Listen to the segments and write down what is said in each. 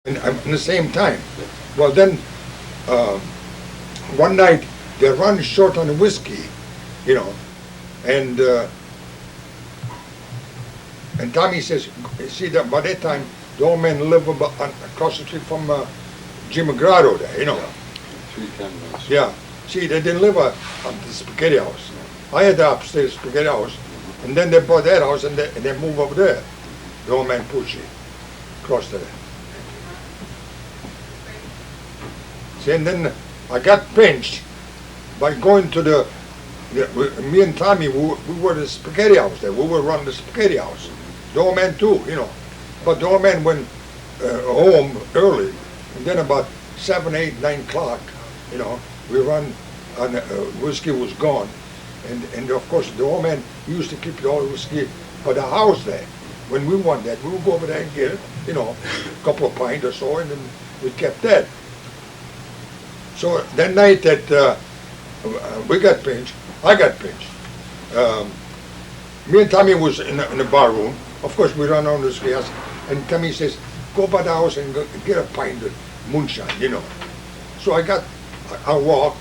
and at the same time. Well, then uh, one night they run short on whiskey, you know, and uh, and Tommy says, see that by that time the old man lived across the street from Jim Grotto there, you know. Yeah. 310 minutes. Yeah. See, they didn't live at the spaghetti house. I had the upstairs spaghetti house, and then they bought that house and they moved over there. The old man Pucci, across there. See, and then I got pinched by going to me and Tommy, we were the spaghetti house there. We were running the spaghetti house. The old man too, you know. But the old man went home early, and then about 7, 8, 9 o'clock, you know, we run, and whiskey was gone. And of course, the old man used to keep the old whiskey by the house there. When we won that, we would go over there and get it, you know, a couple of pints or so, and then we kept that. So that night that we got pinched, I got pinched. Me and Tommy was in the bar room. Of course, we run on the gas, and Tommy says, "Go by the house and get a pint of moonshine," you know. So I walked,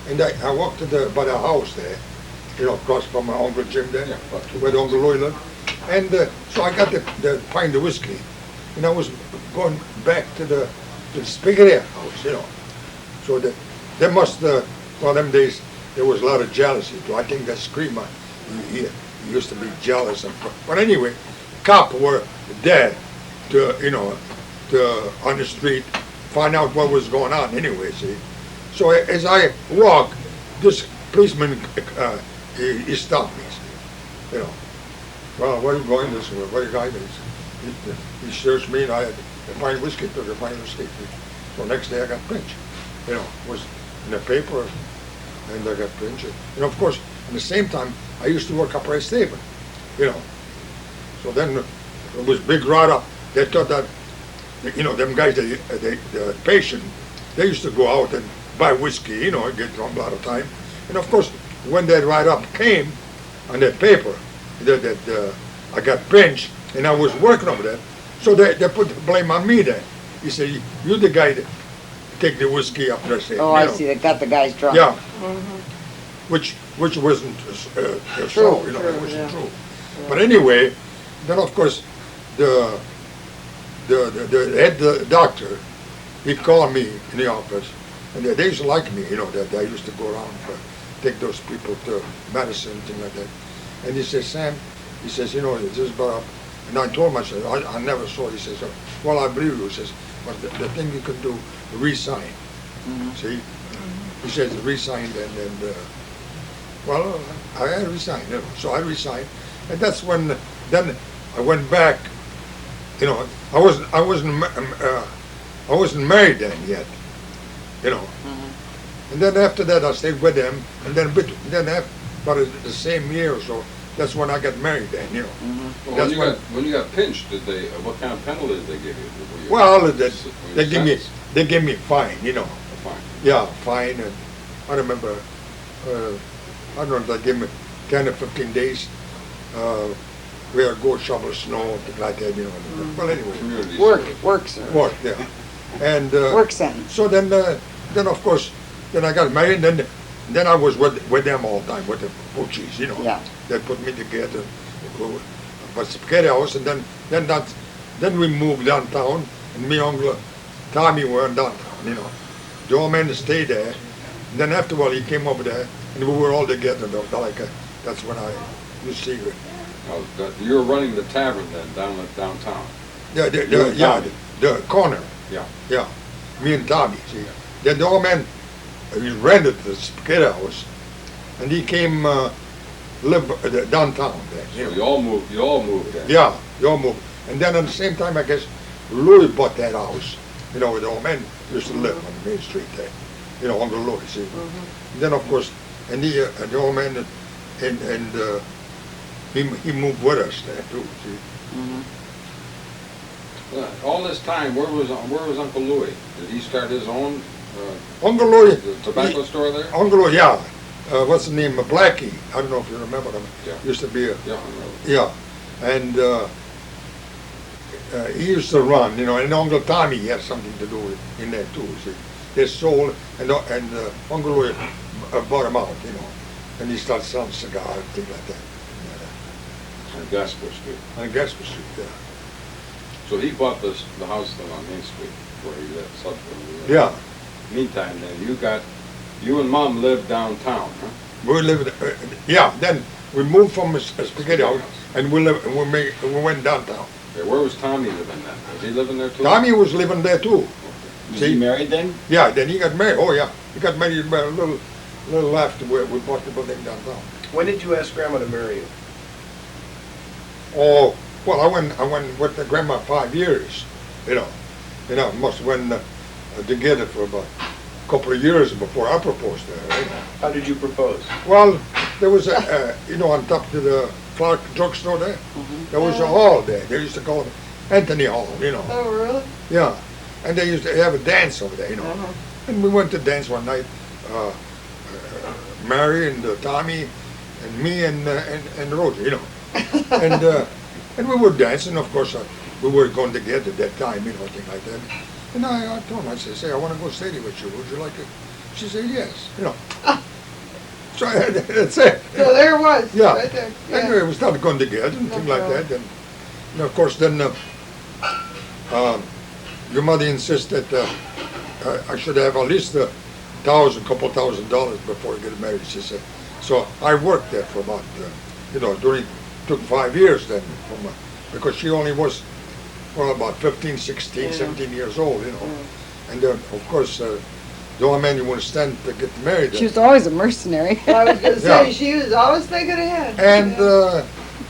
and I walked to by the house there, you know, across from my Uncle Jim there, Yeah, where Uncle Louis lived. And so I got the pint of whiskey, and I was going back to the spaghetti house, you know. So they must, well, them days, there was a lot of jealousy too. I think that Screamer, he used to be jealous. But anyway, cops were there to, you know, on the street, find out what was going on anyway, see. So as I walk, this policeman, he stopped me, see, you know. Well, where are you going this way? Where are you going? He searched me, and I had to find whiskey, took a find whiskey. So next day I got pinched. You know, it was in the paper, and I got pinched. And of course, at the same time, I used to work up at Stable, you know. So then it was big right up. They thought that, you know, them guys, the patient, they used to go out and buy whiskey, you know, and get drunk a lot of time. And of course, when that write up came on that paper, that I got pinched, and I was working over there, so they put the blame on me then. He said, "You're the guy that take the whiskey up there." Oh, I see, they got the guys drunk. Yeah. Which wasn't True, so, you know, true, it wasn't yeah. true. But anyway, then of course, the head doctor, he called me in the office, and they used to like me, you know, that I used to go around take those people to medicine, things like that. And he says, "Sam," he says, "you know, this is about," and I told him, I said, I never saw it. He says, "Well, I believe you." He says, "But the thing you can do, resign." See? He says, resign, and well, I resigned, you know. So I resigned, and that's when, then I went back, you know, I wasn't married then yet, you know. And then after that, I stayed with them, and then about the same year or so, that's when I got married then, you know. Well, when you got pinched, did they? What kind of penalty did they give you? Were you Well, were you they give me fine, you know. a fine? Yeah, fine, and I remember, I don't know, they gave me 10 or 15 days. We had to go shovel snow, things like that, you know. Well, anyway, Community service. Work, sir. work, yeah. And Work sentence. so then of course, then I got married, and then I was with them all the time, with the Puccis, you know. Yeah. They put me together, but spaghetti house, and then we moved downtown, and me and Uncle Tommy were in downtown, you know. The old man stayed there, and then after a while he came over there, and we were all together, though, that's when I was secret. You were running the tavern then downtown. Yeah, You and Tommy. the corner, Yeah. yeah, me and Tommy, see. Then the old man, he rented the spaghetti house, and he came live downtown there. So You know. you all moved there. Yeah, they all moved. And then at the same time, I guess, Louis bought that house, you know, where the old man used to live on the main street there. You know, Uncle Louis, see. And then, of course, and the old man, he moved with us there too, see. All this time, where was Uncle Louis? Did he start his own Uncle Louis, the tobacco store there? Uncle Louis, yeah. What's the name? Blackie. I don't know if you remember him. Yeah. Used to be a, Yeah, I remember. yeah. And he used to run, you know, and Uncle Tommy had something to do with in there too. See, they sold, and Uncle Louis bought him out, you know, and he started selling cigars and things like that. On Gasper Street. On Gasper Street, yeah. So he bought the house then on Main Street where he lived, subsequently. Yeah, Meantime, then you and Mom lived downtown, huh? we lived, yeah, then we moved from a spaghetti house, and we went downtown. Okay, where was Tommy living then? Was he living there too? Tommy was living there too. Was See? he married then? Yeah, then he got married, oh yeah, he got married a little after we bought the building downtown. When did you ask Grandma to marry you? Oh, well, I went with the grandma 5 years, you know, must have went together for about a couple of years before I proposed to her, right? How did you propose? Well, there was on top of the Clark drugstore there, there was a hall there. They used to call it Anthony Hall, you know. Oh, really? Yeah, and they used to have a dance over there, you know. And we went to dance one night, Mary and Tommy and me and Rosie, you know. And we were dancing, of course, we were going together at that time, you know, thing like that. And I told her, I said, I want to go steady with you. Would you like it? She said, yes, you know. So that's it. So there it was, Yeah. right there. Anyway, we started going together and things like that. And of course, then your mother insisted I should have at least couple $1,000 before I get married, she said. So I worked there for about, took 5 years then, because she only was, about 15, 16, 17 years old, you know. And of course, the only man you want to stand to get married. She was always a mercenary. I was gonna say, Yeah. she was always thinking ahead. And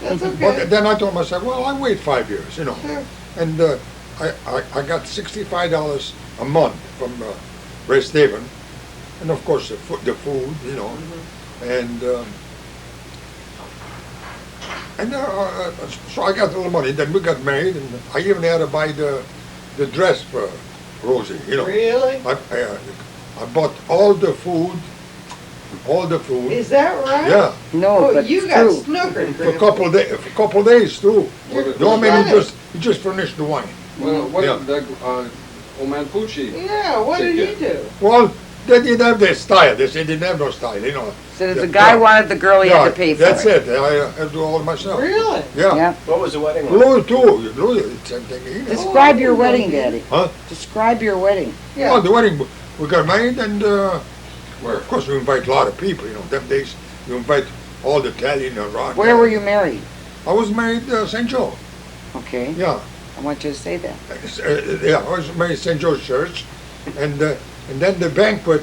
That's okay. but then I told myself, well, I wait 5 years, you know. Sure. And I got $65 a month from West Haven, and of course the food, you know, and so I got a little money. Then we got married, and I even had to buy the dress for Rosie, you know. Really? I bought all the food. Is that right? Yeah, No, Oh, but you it's got true. snookered. for a couple of days too. What No, I mean, Really? he just furnished the wine. Well, what Yeah. did that, old man Pucci? Yeah, what did he do? Well, they didn't have their style. They didn't have no style, you know. So if the guy wanted the girl, he had to pay for That's it. it. I had to do all myself. Really? Yeah. Yeah. What was the wedding like? Louis too. Louis, same thing. You know. Describe your wedding, Daddy. Huh? Describe your wedding. Well, the wedding, we got married, and Where? of course we invite a lot of people. You know, them days you invite all the Italian and rock. Where were you married? I was married St. Joe. Okay, Yeah. I want you to say that. Yeah, I was married St. Joe's Church, and then the banquet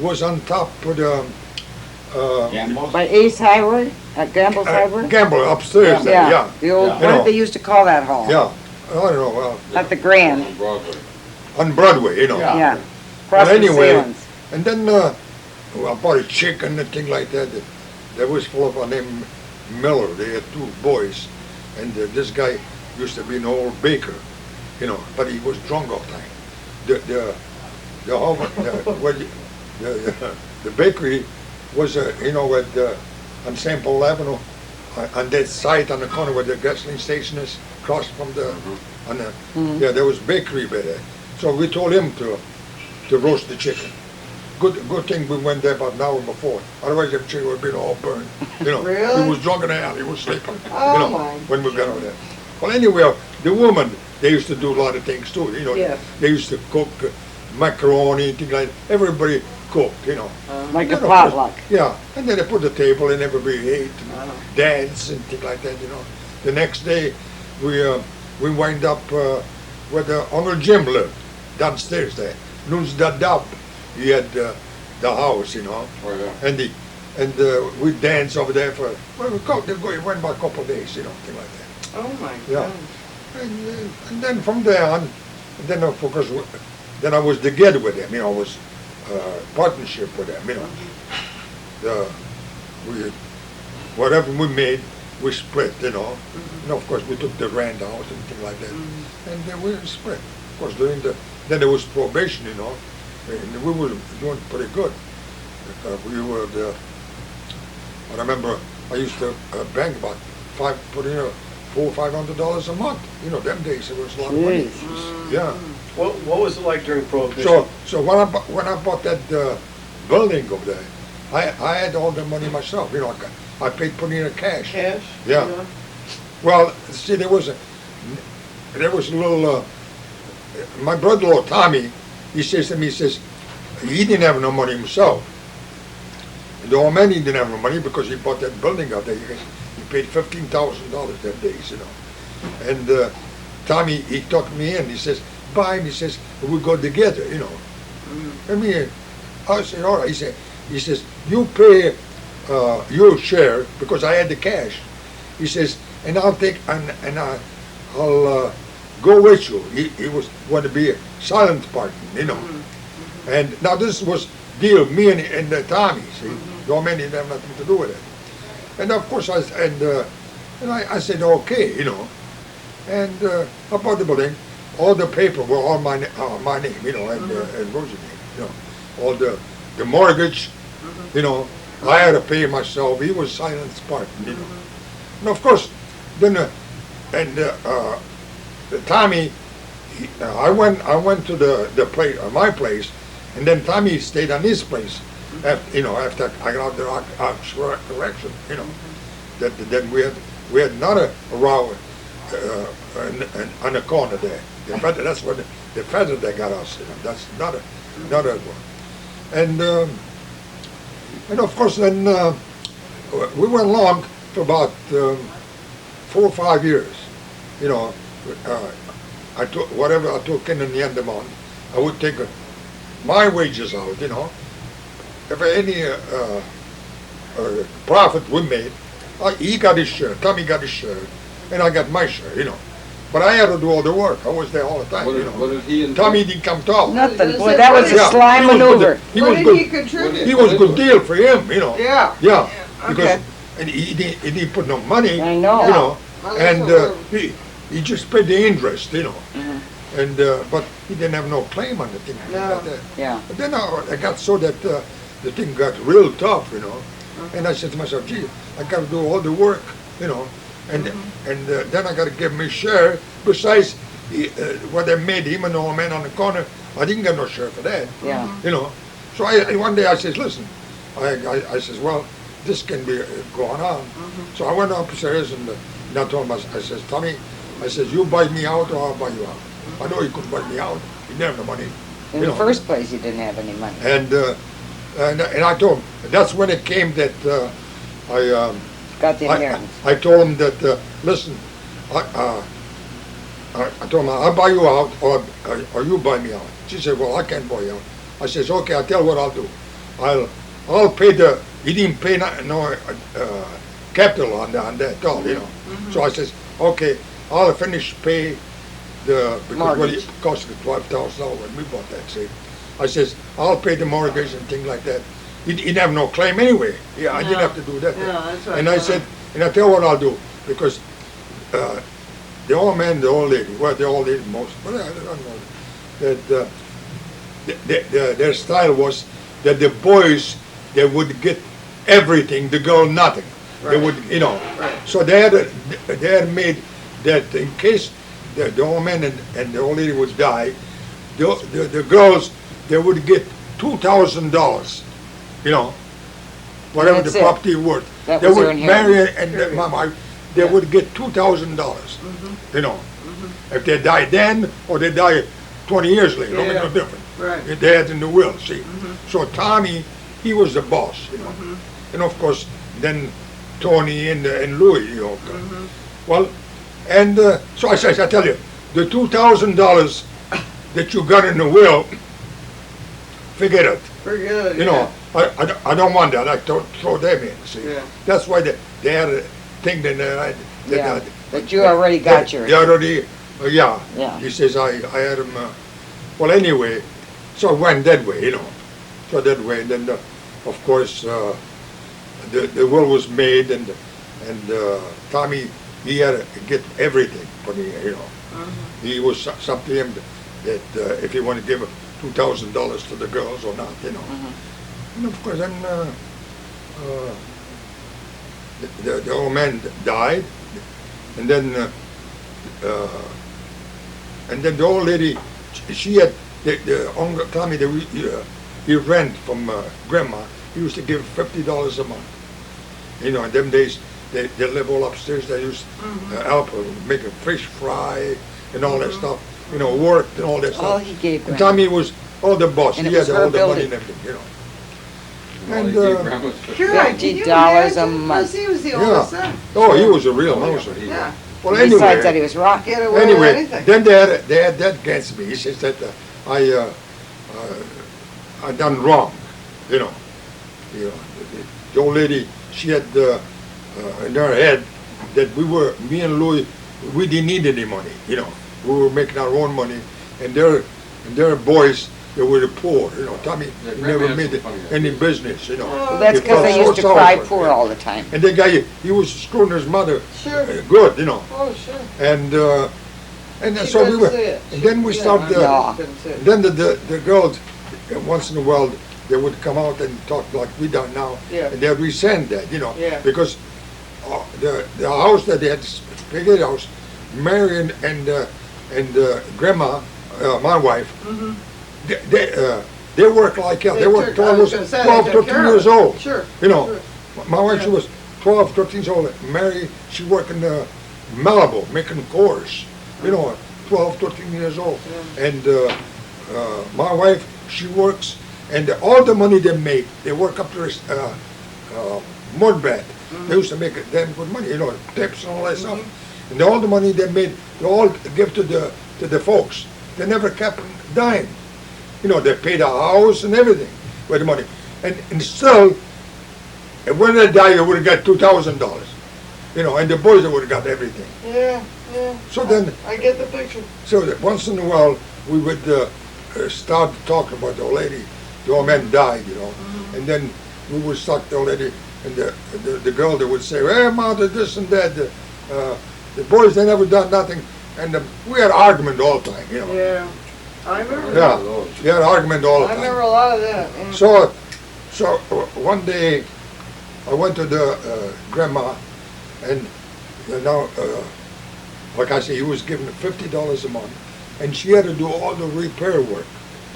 was on top of the Gamble? By Ace Highway, at Gamble's Highway? Gamble upstairs. There, yeah. The old, Yeah. what You know. did they used to call that hall? Yeah. I don't know. Well, At the Grand, On Broadway. on Broadway, you know. Yeah. yeah. Across Well, from anyway, Salins. and then I bought a chicken and thing like that. That was full of a name Miller. They had two boys, and this guy used to be an old baker, you know, but he was drunk all the time. The bakery was on St. Paul Avenue, on that side on the corner where the gasoline station is, across from the yeah, there was bakery there. So we told him to roast the chicken. Good thing we went there about an hour before. Otherwise, the chicken would have been all burned. You know, Really? he was drunk in the alley. He was sleeping. Oh, you know, my when we got over there. Well, anyway, the woman, they used to do a lot of things too. You know, Yeah. they used to cook macaroni, things like that. Everybody cooked. You know. Like a And of potluck. course, yeah, and then they put the table and everybody ate and danced and things like that. You know. The next day, we wind up where Uncle Jim lived downstairs there. Noons the dub. He had the house, you know, Oh, yeah. and we danced over there for it went about a couple of days, you know, thing like that. Oh, my Yeah. God. And then from there on, then of course, then I was together with them, you know, I was partnership with them, you know. Whatever we made, we split, you know. And of course, we took the rent out and things like that, and then we split. Of course, then there was probation, you know. And we were doing pretty good. I remember I used to bank about $400-500 a month. You know, them days it was a lot of money. Jeez. Yeah. What was it like during Prohibition? So when I bought that building over there, I had all the money myself. You know, I paid putting in the cash. Cash? Yeah. Well, see, there was a little. My brother-in-law Tommy, he says to me, he says, he didn't have no money himself. The old man, he didn't have no money because he bought that building out there. He paid $15,000 that days, you know. And Tommy, he took me in. He says, buy him. He says, we go together, you know. I mean, I said, all right. He says, you pay your share because I had the cash. He says, and I'll take and I'll go with you. He was going to be a silent partner, you know. And now this was deal me and Tommy. See, the old man didn't have nothing to do with it. And of course I said okay, you know. And I bought the building. All the paper were all my name, you know, and Rose's name, you know. All the mortgage, you know, I had to pay myself. He was silent partner, you know. And of course, then Tommy, I went to the place, my place, and then Tommy stayed on his place. After, you know, after I got out the correction, you know, then we had another row on the corner there. That's what the feather that got us. You know, that's another one. And of course then we went along for about 4 or 5 years. You know, I took whatever I took in the end of the month, I would take my wages out. You know, if any profit we made, he got his share, Tommy got his share, and I got my share. You know, but I had to do all the work. I was there all the time. What you did, know, what did he and Tommy didn't come talk. Nothing. Boy, that was a Yeah, sly he was maneuver. good. He What was did good. he contribute? He was a good deal for him, you know. Yeah. Yeah, because Okay. and he didn't put no money. I know. You know, Well, that's and what we're- he just paid the interest, you know. Mhm. And but he didn't have no claim on the thing No. like that. Yeah. But then I got so that the thing got real tough, you know. And I said to myself, gee, I got to do all the work, you know. And then I got to give him his share. Besides what I made him and the old man on the corner, I didn't get no share for that. Yeah. You know, so one day I says, listen, I says, well, this can be going on. So I went upstairs and I told him, I says, Tommy, I says, you buy me out or I'll buy you out. I know he couldn't buy me out. He didn't have the money. In You the know. first place, you didn't have any money. And I told him, that's when it came that Got the inheritance. I told him that, listen, I told him, I'll buy you out or you buy me out. She said, well, I can't buy you out. I says, okay, I'll tell you what I'll do. I'll pay he didn't pay no capital on that at all, you know. So I says, okay, I'll finish pay because what Mortgage. it cost me $12,000 when we bought that, see. I says, I'll pay the mortgage and things like that. He didn't have no claim anyway. Yeah, I didn't have to do that. Yeah, that's what And I I thought. said, and I tell you what I'll do, because the old man, the old lady, well, the old lady most, but I don't know, that their style was that the boys, they would get everything, the girl nothing. They Right. would, you know. Right. So they had made that in case the old man and the old lady would die, the girls, they would get $2,000, you know, whatever That's the it. property worth. That They was their would marry inheritance. and their mama, they would get $2,000, you know. If they die then or they die 20 years later, don't make no Yeah. difference. Right. They had in the will, see. So Tommy, he was the boss, you know. And of course, then Tony and Louis, you know. Well, and so I says, I tell you, the $2,000 that you got in the will, forget it. Pretty good. You know, I don't want that. I don't throw them in, see. Yeah. That's why they had a thing that Yeah. But you already got yours. They already, yeah. Yeah. He says, I had him, well, anyway, so it went that way, you know. So that way, and then, of course, the will was made, and Tommy, he had to get everything for me, you know. He was up to him that if he wanted to give $2,000 to the girls or not, you know. And of course, then the old man died, And then, the old lady, she had, the Uncle Tommy, he rent from Grandma, he used to give $50 a month. You know, in them days, they live all upstairs, they used to help her make a fish fry and all that stuff, you know, worked and all that stuff. All he gave And Grandma. Tommy was all the boss, And he it had was her all the money building. and everything, you know. All And, he gave grandma's Right, can you $50 a imagine? month. Plus, he was the Yeah. oldest son. Oh, he was a real mouser. Yeah. Well, Besides that, he anyway, was rocking. Get away with anyway, anything. then they had that against me. He says that I done wrong, you know. You know, the old lady, she had in her head that me and Louis, we didn't need any money, you know. We were making our own money, and their boys, they were the poor, you know. Tommy Yeah, never Grandma had made some funny any ideas. business, you know. Well, That's He because felt they so used to sorry cry for him, poor yeah. all the time. And the guy, he was screwing his mother Sure. good, you know. Oh, sure. And then She so we couldn't were, see it. and then we Yeah, started, No. couldn't see it. then the girls, once in a while, they would come out and talk like we done now, Yeah. and they'd resent that, you know, Yeah. because the house that they had, spaghetti house, Mary and Grandma, my wife, Mhm. they worked like hell. They worked I was gonna say, they 12, took 13 care of years it. old. Sure. You know, Sure. my wife, she was 12, 13 years old. Mary, she worked in Malibu, making cores. You know, 12, 13 years old. And my wife, she works, and all the money they make, they work up to this mud bed. They used to make damn good money, you know, tips and all that stuff. And all the money they made, they all give to the folks. They never kept a dime. You know, they paid a house and everything with the money. And still, when they die, they would have got $2,000. You know, and the boys would have got everything. Yeah, yeah. So then, I get the picture. so that once in a while, we would start talking about the old lady. The old man died, you know. And then we would start the old lady, and the girl, they would say, hey, mother, this and that. The boys, they never done nothing. And we had argument all the time, you know. Yeah. I remember. Yeah, we had argument all the I time. remember a lot of that. Yeah. So one day, I went to the grandma, and now, like I say, he was giving her $50 a month, and she had to do all the repair work.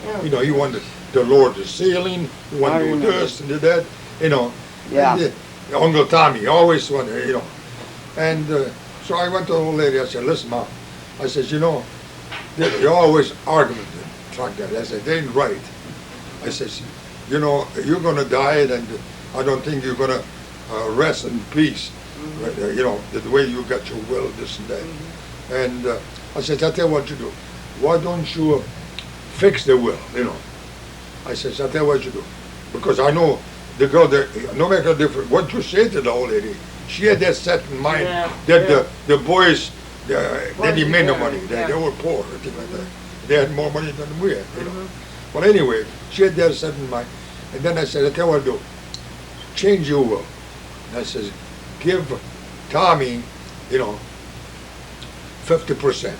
Yeah. You know, he wanted to lower the ceiling, he wanted to do remember. this and do that, you know. Yeah. And, Uncle Tommy always wanted, you know. And so I went to the old lady, I said, listen, Mom, I said, you know, they always argument like that. I said, they ain't right. I says, you know, you're going to die, and I don't think you're going to rest in peace. You know, the way you got your will, this and that. And I said, I'll tell you what you do. Why don't you fix the will, you know? I said, I'll tell you what you do. Because I know the girl, no matter different, what you say to the old lady, she had that set in mind Yeah, that yeah. the boys, they didn't make no yeah, money. yeah. They were poor, or things like that. They had more money than we had, you know. Well, anyway, she had that set in mind. And then I said, I'll tell you what to do. Change your will. And I says, give Tommy, you know, 50%.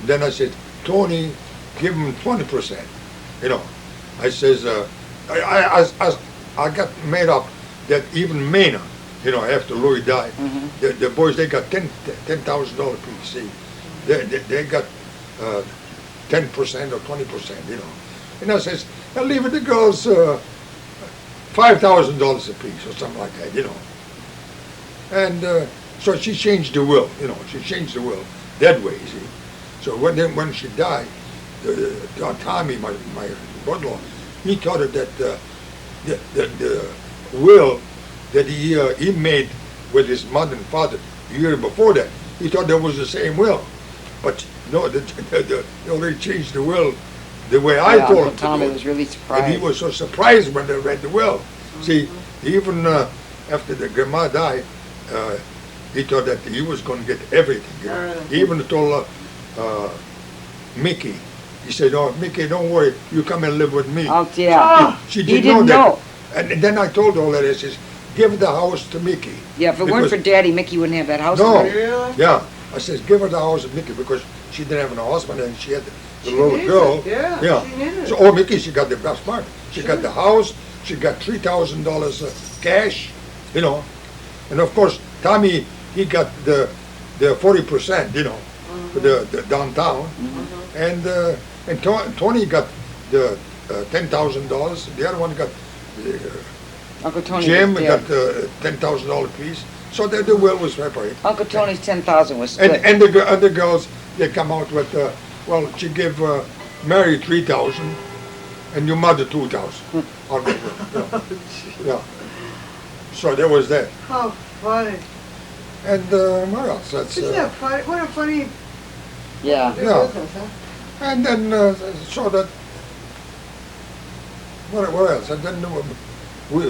Then I said, Tony, give him 20%. You know, I says, I got made up that even Mena, you know, after Louis died, the boys, they got $10,000 apiece. See, they got 10% or 20%, you know. And I says, I'll leave it the girls $5,000 apiece or something like that, you know. And so she changed the will, you know. She changed the will that way, you see. So when she died, Tommy, my brother-in-law, he thought that the will that he made with his mother and father the year before that, he thought that was the same will. But no, they only changed the will the way I Yeah, told Uncle him to Tommy do it. was really And he surprised. was so surprised when they read the will. See, even after the grandma died, he thought that he was going to get everything. You know? Everything. He even told Mickey, he said, "Oh, Mickey, don't worry, you come and live with me." Oh, yeah. She He didn't didn't know know. that. And then I told all that, I says, give the house to Mickey. Yeah, if it weren't Because- for Daddy, Mickey wouldn't have that house. No. already. Really? Yeah, I says, give her the house to Mickey because she didn't have no husband and she had the She little needs girl. it, yeah, Yeah. she needed So, it. oh, Mickey, she got the best part. She got the house, she got $3,000 cash, you know. And of course, Tommy, he got the the 40%, you know, for the downtown. And Tony got the $10,000. The other one got Uncle Tony Jim was got dead. $10,000 piece. So the will was separated. Uncle Tony's 10,000 was And split. and the other girls, they come out with well, she give Mary 3,000 and your mother 2,000. I'll give her, you know. Yeah. So there was that. How funny. And what else? That's Isn't that funny? What a funny Yeah. Yeah. business, huh? and then so that what else? And then we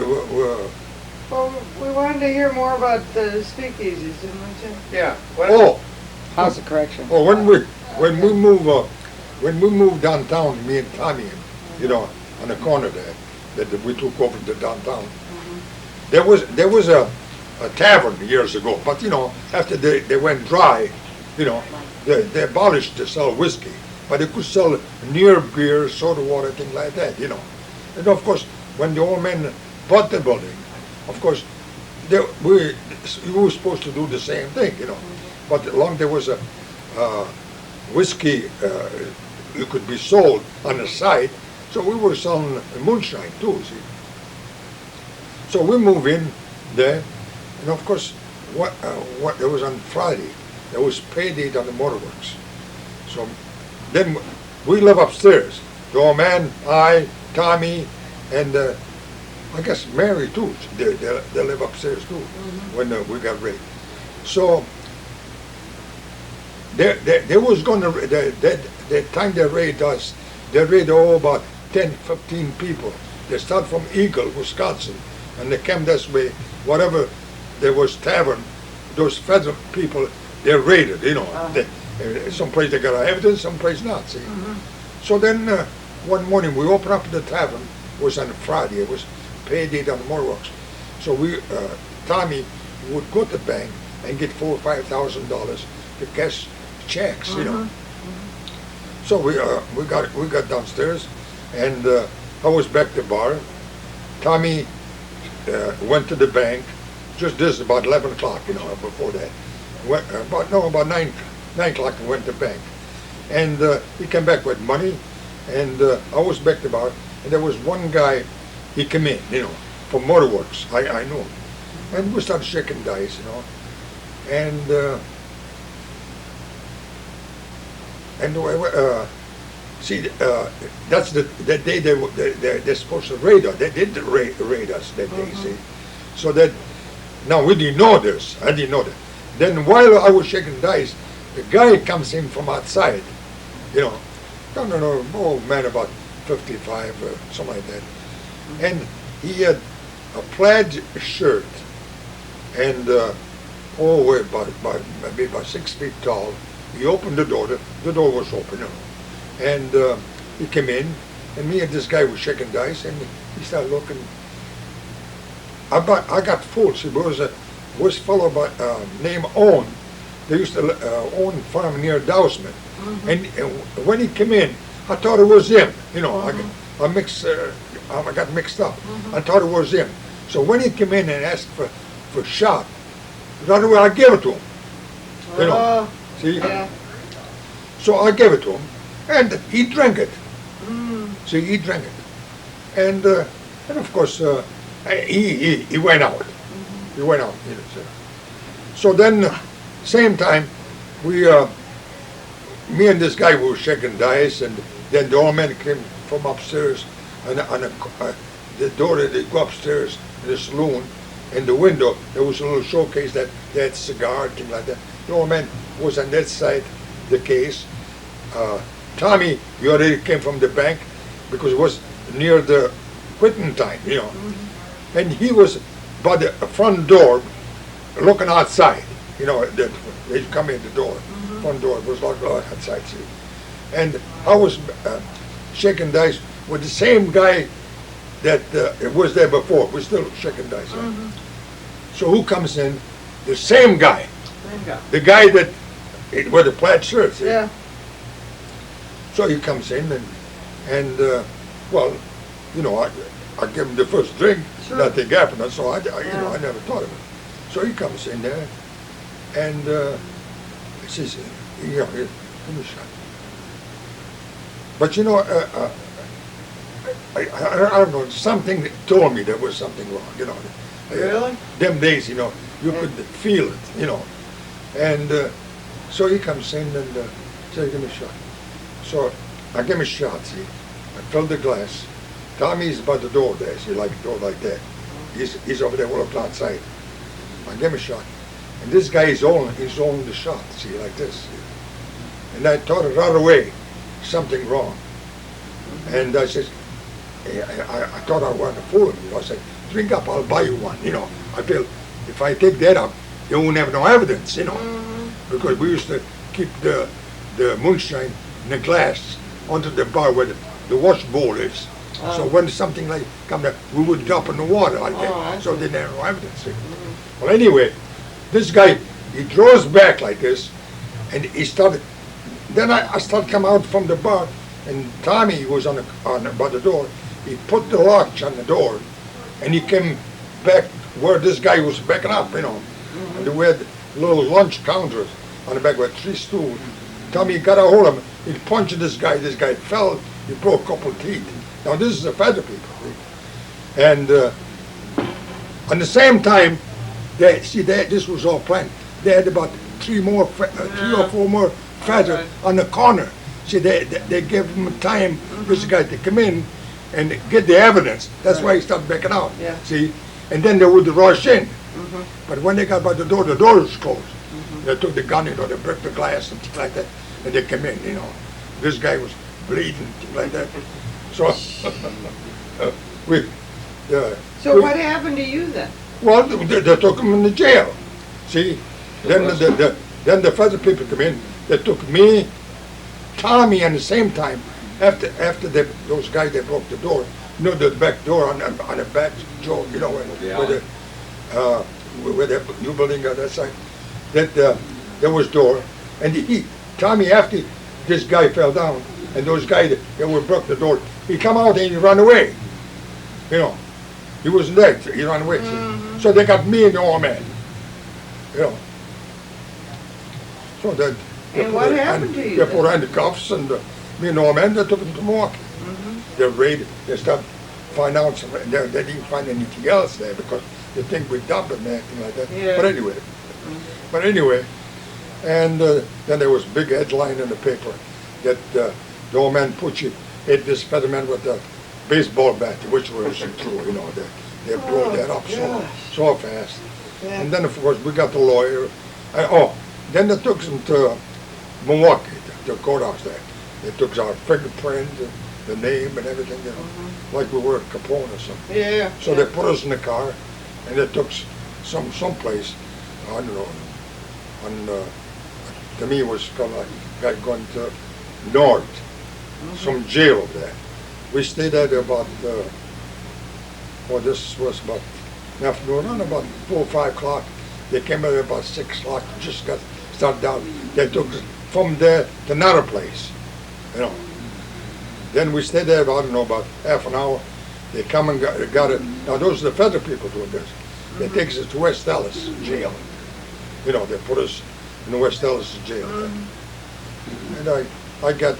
Well, we wanted to hear more about the speakeasies, didn't we, Tim? Yeah. What- oh House of Correction. oh when we moved downtown, me and Tommy, you know, on the corner there, that we took over the downtown. There was a tavern years ago, but you know, after they went dry, you know, they abolished to sell whiskey, but they could sell near beer, soda water, things like that, you know. And of course, when the old man bought the building, of course, we were supposed to do the same thing, you know. But along there was a whiskey, it could be sold on the side, so we were selling moonshine too, see. So we move in there, and of course, what it was on Friday, there was pay date on the motorworks. So then we live upstairs. The old man, I, Tommy, and I guess Mary too. They live upstairs too when we got ready. So they was going to the time they raid us. They raid about 10, 15 people. They start from Eagle, Wisconsin, and they came this way. Whatever there was tavern, those federal people, they raided. You know, some place they got evidence, some place not. See. So then one morning we opened up the tavern. It was on a Friday. It was pay date on the motorworks. So we, Tommy would go to the bank and get $4,000 or $5,000 to cash checks. You know. So we got downstairs, and I was back to the bar. Tommy went to the bank. Just this about 11 o'clock, you know. Before that, about 9 o'clock. We went to the bank, and he came back with money, and I was back to the bar. And there was one guy. He came in, you know, from Motorworks. I knew him, and we started shaking dice, you know, and. See, that's the day they're supposed to raid us. They did raid us that day, see. So that, now we didn't know this. I didn't know that. Then while I was shaking dice, the guy comes in from outside, you know, I don't know, old man about 55 or something like that. And he had a plaid shirt and, maybe about 6 feet tall. He opened the door was open, you know. And he came in, and me and this guy were shaking dice, and he started looking. I got fooled. See, there was a fellow by named Owen. They used to own farm near Dowsman. And when he came in, I thought it was him. You know, I got mixed up. I thought it was him. So when he came in and asked for shot, right away I gave it to him. You know. See? Yeah. So I gave it to him, and he drank it. See, he drank it, and of course he went out. He went out. You know, so then, same time, we, me and this guy were shaking dice, and then the old man came from upstairs, and on the door that they go upstairs in the saloon, in the window there was a little showcase that they had cigar, things like that. The old man was on that side, the case. Tommy, he already came from the bank because it was near the quitting time, you know. And he was by the front door looking outside, you know, they come in the door, front door was like outside, see. And I was shaking dice with the same guy that was there before. We're still shaking dice. So who comes in? The same guy. The guy that with the plaid shirt. See? Yeah. So he comes in and well, you know, I give him the first drink. Sure. Nothing happened. So I you know, I never thought of it. So he comes in there, and He says, yeah, give me a shot. But you know, I don't know, something that told me there was something wrong, you know. Really? Them days, you know, you could feel it, you know. And so he comes in and says, give me a shot. So I give him a shot, see. I filled the glass. Tommy's by the door there, see, like a door like that. He's over there, we'll look outside. I give him a shot. And this guy is holding the shot, see, like this. See. And I thought right away, something wrong. And I says, I thought I wanted to fool him, you know. I said, drink up, I'll buy you one, you know. I feel if I take that up, you won't have no evidence, you know. Because we used to keep the moonshine in a glass onto the bar where the wash bowl is. So when something like come there, we would dump in the water like that. So they didn't have no evidence. See. Well, anyway, this guy, he draws back like this, and he started. Then I started come out from the bar, and Tommy was on by the door. He put the latch on the door, and he came back where this guy was backing up, you know. And we had little lunch counters on the back with 3 stools. Tommy got a hold of him. He punched this guy. This guy fell. He broke a couple of teeth. Now this is the feather people. See? And at the same time, this was all planned. They had about 3 or 4 more feathers on the corner. See, they gave him time, this guy, to come in and get the evidence. That's why he started backing out. Yeah. See, and then they would rush in. But when they got by the door was closed. They took the gun, you know, they broke the glass and things like that, and they came in, you know. This guy was bleeding, things like that. So, So what happened to you then? well, they took him in the jail. See, then the feather people come in. They took me, Tommy, at the same time. After those guys, they broke the door. You know, the back door on the back door. You know, where the new building on that side. That there was door, and Tommy, after this guy fell down, and those guys that were broke the door, he come out and he ran away. You know, he wasn't there. He ran away. So they got me and the old man. You know. So then. And what happened to you They then? put on the cuffs, and me and the old man, they took him to Milwaukee. They raided. They started find out some. They didn't find anything else there because they think we dumped it and everything like that. Yeah. But anyway, and then there was a big headline in the paper that the old man Pucci hit this featherman with a baseball bat, which was true, you know. They blew that up so fast. Yeah. And then, of course, we got the lawyer. Then they took him to Milwaukee, the courthouse there. They took our fingerprint, the name and everything, you know, like we were at Capone or something. Yeah. So they put us in the car, and they took someplace, I don't know, to me it was kind of like going to North, some jail over there. We stayed there about, this was about afternoon, around about 4 or 5 o'clock. They came out about 6 o'clock, just got started down. They took us from there to another place, you know. Then we stayed there about, I don't know, about half an hour. They come and got it. Now those are the federal people doing this. They take us to West Ellis jail. You know, they put us in the West Ellis jail. And I got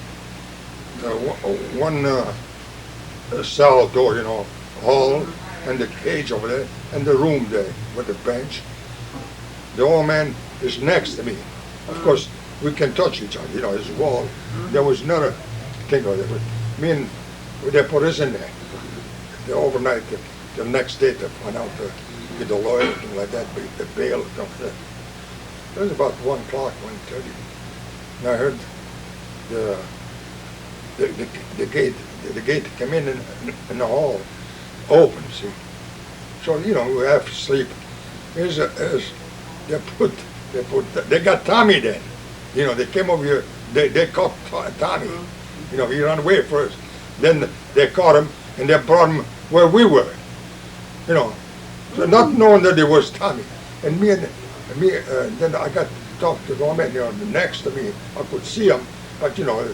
one cell door, you know, hall, and the cage over there, and the room there with the bench. The old man is next to me. Of course, we can touch each other, you know, his wall. There was another thing over there. But me and they put us in there. They overnight, the next day to find out get the lawyer and like that, the bail and stuff like that. It was about 1 o'clock, 1:30. And I heard the gate to come in the hall open, see. So, you know, we were half asleep. They got Tommy then. You know, they came over here, they caught Tommy. You know, he ran away first. Then they caught him and they brought him where we were. You know, so not knowing that it was Tommy. And then I got to talk to the man, you know, next to me. I could see him, but you know,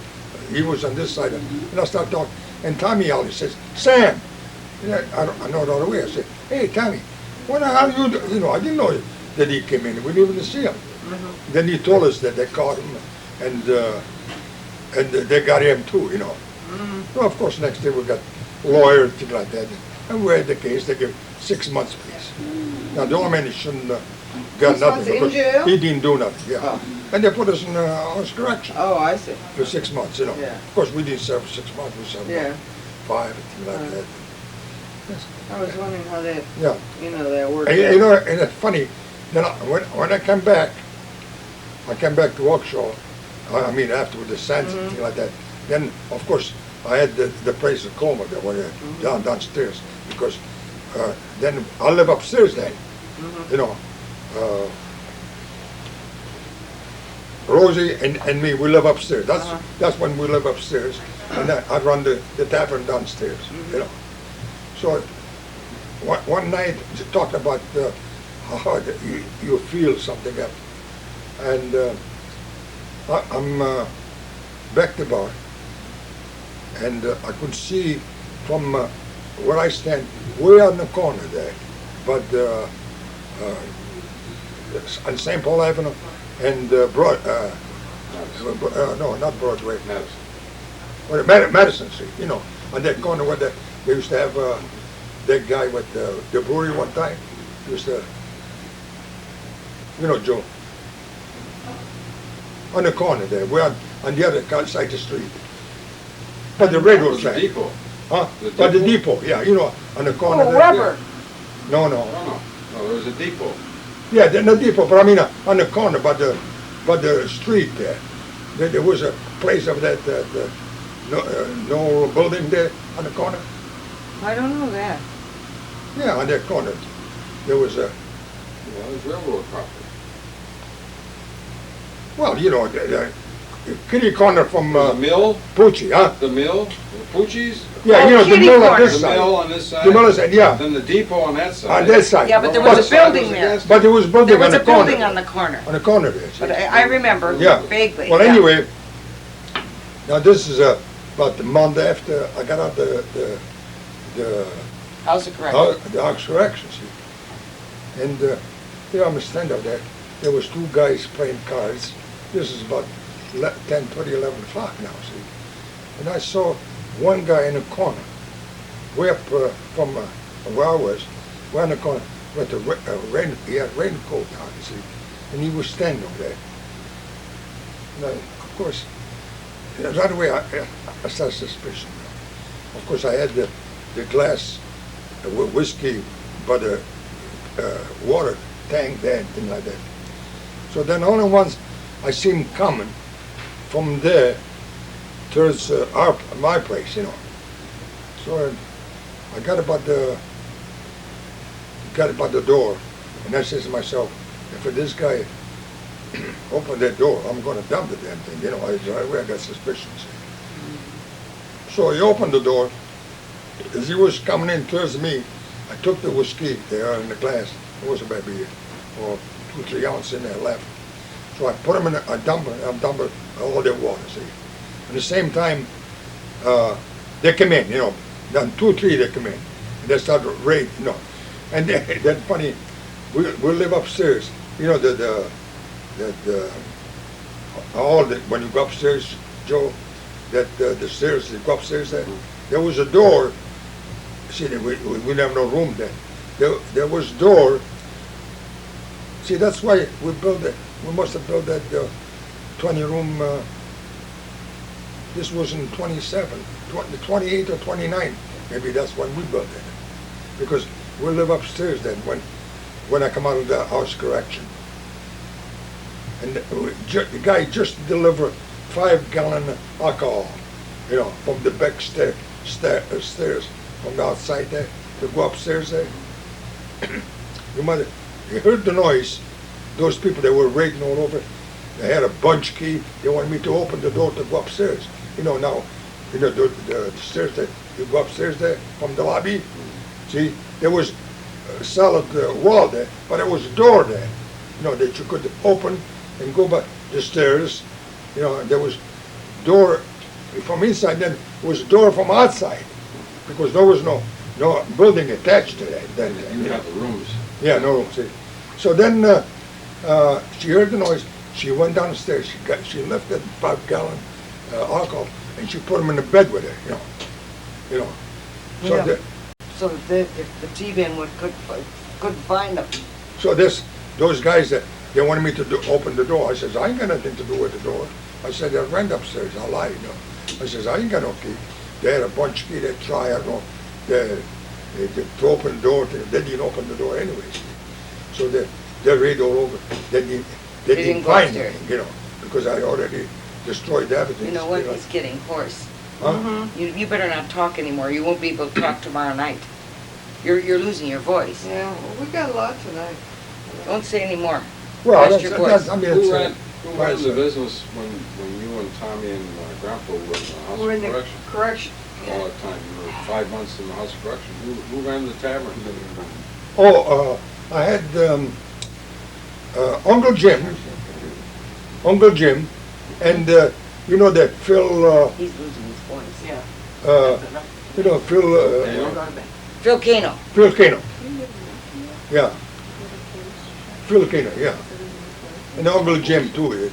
he was on this side. And I started talking. And Tommy always says, Sam. And I know the other way. I said, hey, Tommy, what the hell you do? You know, I didn't know that he came in. We didn't even see him. Then he told us that they caught him, and they got him too, you know. Well, of course, next day we got lawyers, things like that, and we had the case. They gave 6 months, please. Now the old man, he shouldn't got 6 nothing months in because jail? he didn't do nothing. Yeah, Oh. and they put us in house correction Oh, I see. for 6 months, you know. Yeah. Of course, we didn't serve 6 months. We served Yeah. 5 and things like that. I was wondering how that, Yeah. that worked. And, you know, and it's funny, then when I came back to Waukesha, I mean, after with the sands and things like that, then, of course, I had the place of coma there, when downstairs, because then I live upstairs then, you know. Rosie and me, we live upstairs. That's when we live upstairs, and I run the tavern downstairs, you know. So one night to talk about how you feel something up, and I'm back to bar, and I could see from where I stand, way on the corner there, but on St. Paul Avenue and no, not Broadway, Madison Street, you know, on that corner where they used to have that guy with the brewery one time. He used to, you know, Joe. On the corner there, we're on the other side of the street. But the railroad The track. depot. Huh? The But the depot? depot, yeah, you know, on the corner Oh, there. rubber. No. No, there was a depot. Yeah, the depot, but I mean on the corner, by the street there. There was a place of that, no building there on the corner. I don't know that. Yeah, on that corner, there was a, Well, it was railroad property. well, you know, the kitty corner from The mill, Pucci, huh? the mill, the Pucci's, Yeah, you know, the kitty mill on corner. this the mill side. on this side. The mill is, yeah, Then the depot on that side. on that side. Yeah, but there What was a side building the there. gas But there was There building was on a the corner. building on the corner, On the corner there. see? but I remember Yeah. vaguely. Well, yeah. anyway, now this is about the month after I got out the How's it correct? the house correction, see. And here I'm standing out there. There was 2 guys playing cards. This is about 10, 20, 11 o'clock now, see. And I saw one guy in the corner, way up from where I was, way in the corner, with he had a raincoat on, you see. And he was standing over there. Now, of course, right away I started suspicion. Of course, I had the glass whiskey by the water tank there and things like that. So then only once I see him coming from there towards my place, you know. So I got about the door, and I says to myself, if this guy open that door, I'm going to dump the damn thing, you know. Right away I got suspicions. So he opened the door. As he was coming in towards me, I took the whiskey there in the glass. It was maybe 2, 3 ounces in there left. So I put them in, I dump all their water, see. At the same time, they come in, you know. Then 2 or 3 they come in. And they start raiding, you know. And then funny, we live upstairs. You know, when you go upstairs, Joe, the stairs, you go upstairs there was a door. See, we didn't have no room then. There was a door. See, that's why we built it. We must have built that 20-room. This was in 28 or 29. Maybe that's when we built it. Because we live upstairs then when I come out of the house correction. And the guy just delivered 5-gallon alcohol, you know, from the back stairs, from the outside there, to go upstairs there. You heard the noise. Those people, they were raiding all over. They had a bunch key. They wanted me to open the door to go upstairs. You know, now, you know, the stairs that you go upstairs there from the lobby. See, there was a solid wall there, but there was a door there, you know, that you could open and go back the stairs. You know, there was door from inside, then there was a door from outside, because there was no building attached to that. You got the rooms. Yeah, no room. See. So then She heard the noise, she went downstairs, she lifted 5-gallon alcohol, and she put them in the bed with her, you know. So Yeah. the, So the T-bin couldn't find them. so those guys that, they wanted me to open the door, I says, I ain't got nothing to do with the door. I said, they ran upstairs, I lied, you know. I says, I ain't got no key. They had a bunch of key, they try, I don't know, to open the door, they didn't open the door anyways. So they read all over, they didn't didn't go find upstairs. anything, you know, because I already destroyed everything. You know what, he's getting hoarse. Huh? You better not talk anymore, you won't be able to talk tomorrow night. You're losing your voice. Yeah, well, we got a lot tonight. Don't say anymore. Well, Rest your voice. I mean, Who it's, ran the business when you and Tommy and Grandpa were in the house We're in of the correction? correction. All that time, you were 5 months in the house of correction. Who ran the tavern? I had Uncle Jim, and you know that Phil, He's losing his voice. Yeah. you know, Phil, Phil Kano. Phil Kano. Yeah. Phil Kano, yeah. And Uncle Jim too,